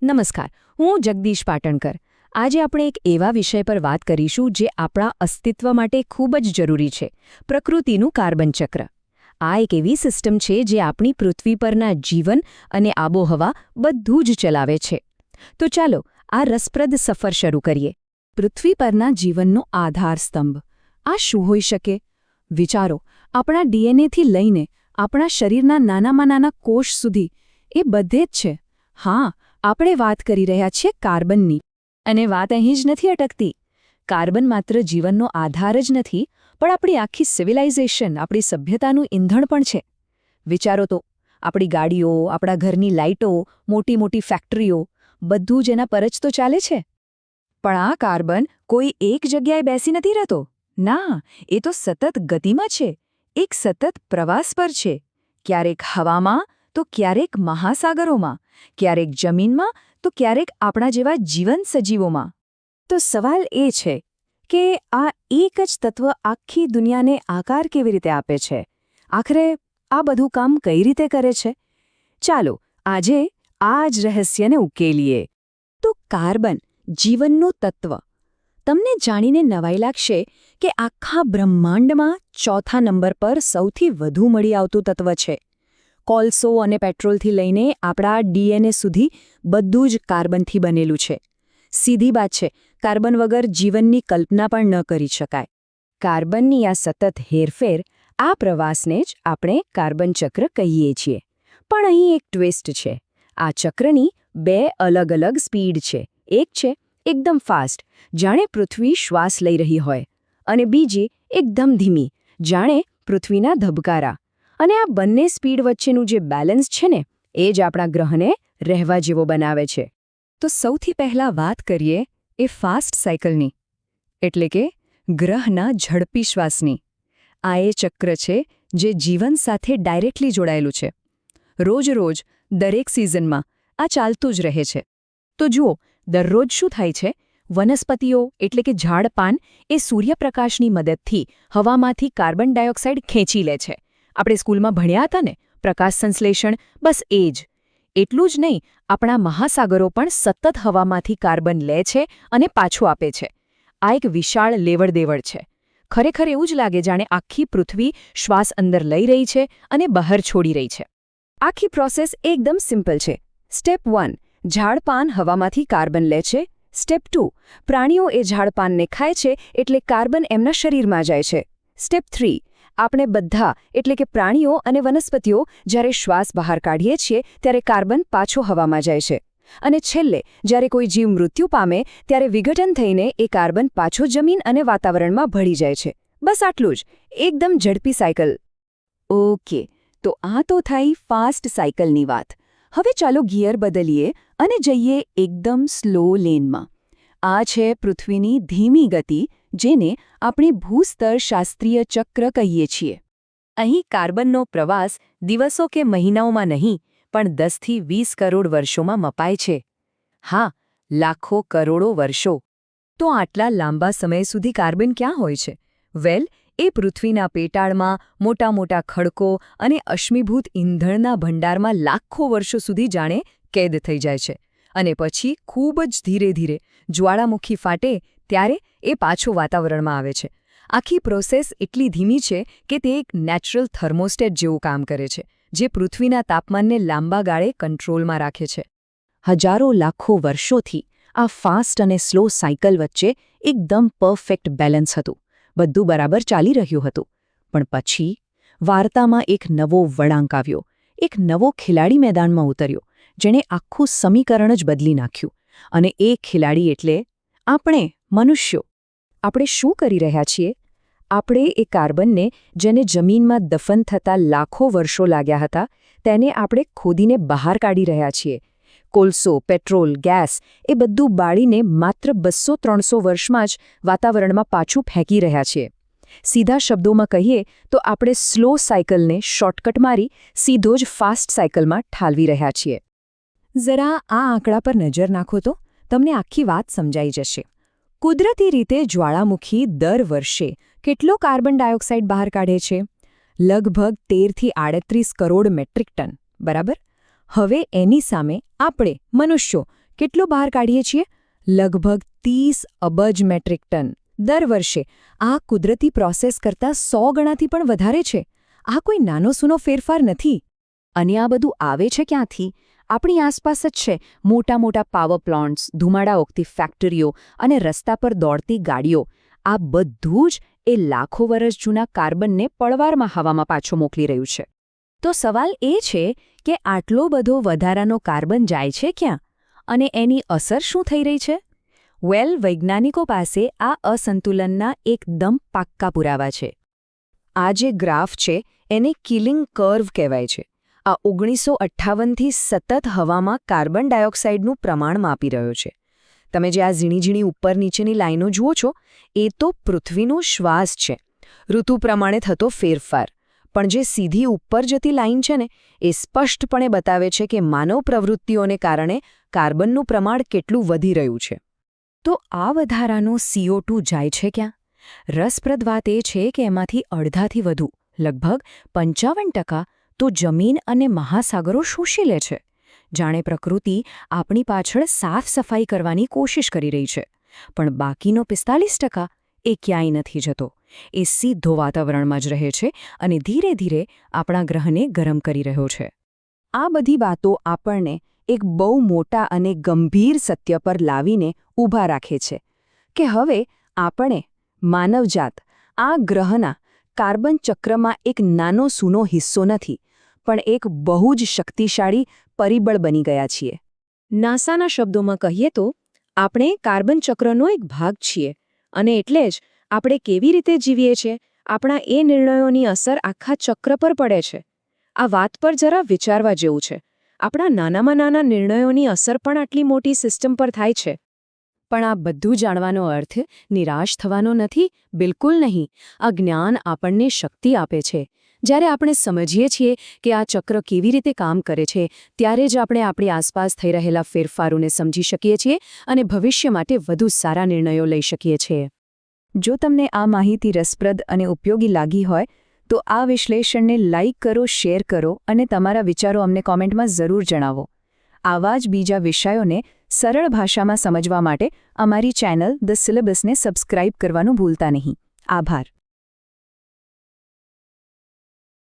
નમસ્કાર, હું જગદીશ પાટણકર. આજે આપણે એક એવા વિષય પર વાત કરીશું જે આપણા અસ્તિત્વ માટે ખૂબ જ જરૂરી છે: પ્રકૃતિનું કાર્બન ચક્ર. આ એક એવી સિસ્ટમ છે જે આપણી પૃથ્વી પરના જીવન અને આબોહવા બધું જ ચલાવે છે. તો ચાલો આ રસપ્રદ સફર શરૂ કરીએ. પૃથ્વી પરના જીવનનો આધારસ્તંભ. આ શું હોઈ શકે? વિચારો, આપણા ડીએનએથી લઈને આપણા શરીરના નાનામાં નાના કોષ સુધી એ બધે જ છે. હા, આપણે વાત કરી રહ્યા છીએ કાર્બનની. અને વાત અહીં જ નથી અટકતી. કાર્બન માત્ર જીવનનો આધાર જ નથી, પણ આપણી આખી સિવિલાઇઝેશન, આપણી સભ્યતાનું ઈંધણ પણ છે. વિચારો તો, આપણી ગાડીઓ, આપણા ઘરની લાઇટો, મોટી મોટી ફેક્ટરીઓ, બધું જ એના પર જ તો ચાલે છે. પણ આ કાર્બન કોઈ એક જગ્યાએ બેસી નથી રહેતો. ના, એ તો સતત ગતિમાં છે, એક સતત પ્રવાસ પર છે. ક્યારેક હવામાં તો ક્યારેક મહાસાગરોમાં, ક્યારેક જમીનમાં તો ક્યારેક આપણા જેવા જીવંત સજીવોમાં. તો સવાલ એ છે કે આ એક જ તત્વ આખી દુનિયાને આકાર કેવી રીતે આપે છે? આખરે આ બધું કામ કઈ રીતે કરે છે? ચાલો આજે આ જ રહસ્યને ઉકેલીએ. તો કાર્બન, જીવનનું તત્વ. તમને જાણીને નવાઈ લાગશે કે આખા બ્રહ્માંડમાં ચોથા નંબર પર સૌથી વધુ મળી આવતું તત્વ છે. કોલસો અને પેટ્રોલથી લઈને આપણા ડીએનએ સુધી બધું જ કાર્બનથી બનેલું છે. સીધી વાત છે, કાર્બન વગર જીવનની કલ્પના પણ ન કરી શકાય. કાર્બનની આ સતત હેરફેર, આ પ્રવાસને જ આપણે કાર્બન ચક્ર કહીએ છીએ. પણ અહીં એક ટ્વિસ્ટ છે. આ ચક્રની બે અલગ અલગ સ્પીડ છે. એક છે એકદમ ફાસ્ટ, જાણે પૃથ્વી શ્વાસ લઈ રહી હોય, અને બીજી એકદમ ધીમી, જાણે પૃથ્વીના ધબકારા. અને આ બંને સ્પીડ વચ્ચેનું જે બેલેન્સ છે ને, એ જ આપણા ગ્રહને રહેવા જેવો બનાવે છે. તો સૌથી પહેલાં વાત કરીએ એ ફાસ્ટ સાયકલની, એટલે કે ગ્રહના ઝડપી શ્વાસની. આ એ ચક્ર છે જે જીવન સાથે ડાયરેક્ટલી જોડાયેલું છે. રોજ દરેક સિઝનમાં આ ચાલતું જ રહે છે. તો જુઓ, દરરોજ શું થાય છે? વનસ્પતિઓ એટલે કે ઝાડપાન એ સૂર્યપ્રકાશની મદદથી હવામાંથી કાર્બન ડાયોક્સાઇડ ખેંચી લે છે. આપણે સ્કૂલમાં ભણ્યા હતા ને, પ્રકાશ સંશ્લેષણ, બસ એ જ. એટલું જ નહીં, આપણા મહાસાગરો પણ સતત હવામાંથી કાર્બન લે છે અને પાછું આપે છે. આ એક વિશાળ લેવડ-દેવડ છે. ખરેખર એવું જ લાગે જાણે આખી પૃથ્વી શ્વાસ અંદર લઈ રહી છે અને બહાર છોડી રહી છે. આખી પ્રોસેસ એકદમ સિમ્પલ છે. સ્ટેપ 1, ઝાડપાન હવામાંથી કાર્બન લે છે. સ્ટેપ 2, પ્રાણીઓ એ ઝાડપાનને ખાય છે એટલે કાર્બન એમના શરીરમાં જાય છે. સ્ટેપ 3, આપણે બધા એટલે કે પ્રાણીઓ અને વનસ્પતિઓ જ્યારે શ્વાસ બહાર કાઢીએ છીએ ત્યારે કાર્બન પાછો હવામાં જાય છે. અને છેલ્લે જ્યારે કોઈ જીવ મૃત્યુ પામે ત્યારે વિઘટન થઈને એ કાર્બન પાછો જમીન અને વાતાવરણમાં ભળી જાય છે. બસ આટલું જ. એકદમ ઝડપી સાયકલ. ઓકે, તો આ તો થઈ ફાસ્ટ સાયકલની વાત. હવે ચાલો ગિયર બદલીએ અને જઈએ એકદમ સ્લો લેનમાં. આ છે પૃથ્વીની ધીમી ગતિ, જેને આપણે ભૂસ્તર શાસ્ત્રીય ચક્ર કહીએ છીએ. અહીં કાર્બનનો પ્રવાસ દિવસો કે મહિનાઓમાં નહીં, પણ 10થી 20 કરોડ વર્ષોમાં મપાય છે. હા, લાખો કરોડો વર્ષો. તો આટલા લાંબા સમય સુધી કાર્બન ક્યાં હોય છે? વેલ, એ પૃથ્વીના પેટાળમાં મોટા મોટા ખડકો અને અશ્મિભૂત ઈંધણના ભંડારમાં લાખો વર્ષો સુધી જાણે કેદ થઈ જાય છે. અને પછી ખૂબ જ ધીરે ધીરે જ્વાળામુખી ફાટે ત્યારે એ પાછો વાતાવરણમાં આવે છે. આખી પ્રોસેસ એટલી ધીમી છે કે તે એક નેચરલ થર્મોસ્ટેટ જેવું કામ કરે છે, જે પૃથ્વીના તાપમાનને લાંબા ગાળે કંટ્રોલમાં રાખે છે. હજારો લાખો વર્ષોથી આ ફાસ્ટ અને સ્લો સાયકલ વચ્ચે એકદમ પરફેક્ટ બેલેન્સ હતું. બધું બરાબર ચાલી રહ્યું હતું. પણ પછી વાર્તામાં એક નવો વળાંક આવ્યો. એક નવો ખેલાડી મેદાનમાં ઉતર્યો, જેણે આખું સમીકરણ જ બદલી નાખ્યું. અને એ ખેલાડી એટલે આપણે, મનુષ્યો. આપણે શું કરી રહ્યા છીએ? આપણે એ કાર્બનને, જેને જમીનમાં દફન થતાં લાખો વર્ષો લાગ્યા હતા, તેને આપણે ખોદીને બહાર કાઢી રહ્યા છીએ. કોલસો, પેટ્રોલ, ગેસ એ બધું બાળીને માત્ર 200-300 વર્ષમાં જ વાતાવરણમાં પાછું ફેંકી રહ્યા છીએ. સીધા શબ્દોમાં કહીએ તો આપણે સ્લો સાયકલને શોર્ટકટ મારી સીધો જ ફાસ્ટ સાયકલમાં ઠાલવી રહ્યા છીએ. જરા આ આંકડા પર નજર નાખો તો તમને આખી વાત સમજાઈ જશે. કુદરતી રીતે જ્વાળામુખી દર વર્ષે કેટલો કાર્બન ડાયોક્સાઇડ બહાર કાઢે છે? લગભગ 13થી 38 કરોડ મેટ્રિક ટન, બરાબર? હવે એની સામે આપણે, મનુષ્યો, કેટલો બહાર કાઢીએ છીએ? લગભગ 30 અબજ મેટ્રિક ટન દર વર્ષે. આ કુદરતી પ્રોસેસ કરતાં 100 ગણાથી પણ વધારે છે. આ કોઈ નાનો સૂનો ફેરફાર નથી. અને આ બધું આવે છે ક્યાંથી? આપણી આસપાસ જ છે. મોટા મોટા પાવર પ્લાન્ટ્સ, ધુમાડા ઓકતી ફેક્ટરીઓ અને રસ્તા પર દોડતી ગાડીઓ. આ બધું જ એ લાખો વર્ષ જૂના કાર્બનને પળવારમાં હવામાં પાછો મોકલી રહ્યું છે. તો સવાલ એ છે કે આટલો બધો વધારાનો કાર્બન જાય છે ક્યાં? અને એની અસર શું થઈ રહી છે? વૈજ્ઞાનિકો પાસે આ અસંતુલનના એકદમ પાક્કા પુરાવા છે. આ જે ગ્રાફ છે એને કિલિંગ કર્વ કહેવાય છે. આ 1958થી સતત હવામાં કાર્બન ડાયોક્સાઇડનું પ્રમાણ માપી રહ્યો છે. તમે જે આ ઝીણી ઉપર નીચેની લાઈનો જુઓ છો એ તો પૃથ્વીનો શ્વાસ છે, ઋતુ પ્રમાણે થતો ફેરફાર. પણ જે સીધી ઉપર જતી લાઈન છે ને એ સ્પષ્ટપણે બતાવે છે કે માનવ પ્રવૃત્તિઓને કારણે કાર્બનનું પ્રમાણ કેટલું વધી રહ્યું છે. તો આ વધારાનો CO2 જાય છે ક્યાં? રસપ્રદ વાત એ છે કે એમાંથી અડધાથી વધુ, લગભગ 55%, તો જમીન અને મહાસાગરો શોષી લે છે. જાણે પ્રકૃતિ આપણી પાછળ સાફ સફાઈ કરવાની કોશિશ કરી રહી છે. પણ બાકીનો 45% એ ક્યાંય નથી જતો. એ સીધો વાતાવરણમાં જ રહે છે અને ધીરે ધીરે આપણા ગ્રહને ગરમ કરી રહ્યો છે. આ બધી વાતો આપણને એક બહુ મોટા અને ગંભીર સત્ય પર લાવીને ઊભા રાખે છે કે હવે આપણે, માનવજાત, આ ગ્રહના કાર્બન ચક્રમાં એક નાનો સૂનો હિસ્સો નથી, પણ એક બહુ જ શક્તિશાળી પરિબળ બની ગયા છીએ. નાસાના શબ્દોમાં કહીએ તો આપણે કાર્બન ચક્રનો એક ભાગ છીએ અને એટલે જ આપણે કેવી રીતે જીવીએ છીએ, આપણા એ નિર્ણયોની અસર આખા ચક્ર પર પડે છે. આ વાત પર જરા વિચારવા જેવું છે. આપણા નાનામાં નાના નિર્ણયોની અસર પણ આટલી મોટી સિસ્ટમ પર થાય છે. પણ આ બધું જાણવાનો અર્થ નિરાશ થવાનો નથી, બિલકુલ નહીં. આ જ્ઞાન આપણને શક્તિ આપે છે. જ્યારે આપણે સમજીએ છીએ કે આ ચક્ર કેવી રીતે કામ કરે છે, ત્યારે જ આપણે આપણી આસપાસ થઈ રહેલા ફેરફારોને સમજી શકીએ છીએ અને ભવિષ્ય માટે વધુ સારા નિર્ણયો લઈ શકીએ છીએ. જો તમને આ માહિતી રસપ્રદ અને ઉપયોગી લાગી હોય તો આ વિશ્લેષણને લાઇક કરો, શેર કરો અને તમારા વિચારો અમને કોમેન્ટમાં જરૂર જણાવો. આવા જ બીજા વિષયોને સરળ ભાષામાં સમજવા માટે અમારી ચેનલ ધ સિલેબસને સબસ્ક્રાઇબ કરવાનું ભૂલતા નહીં. આભાર.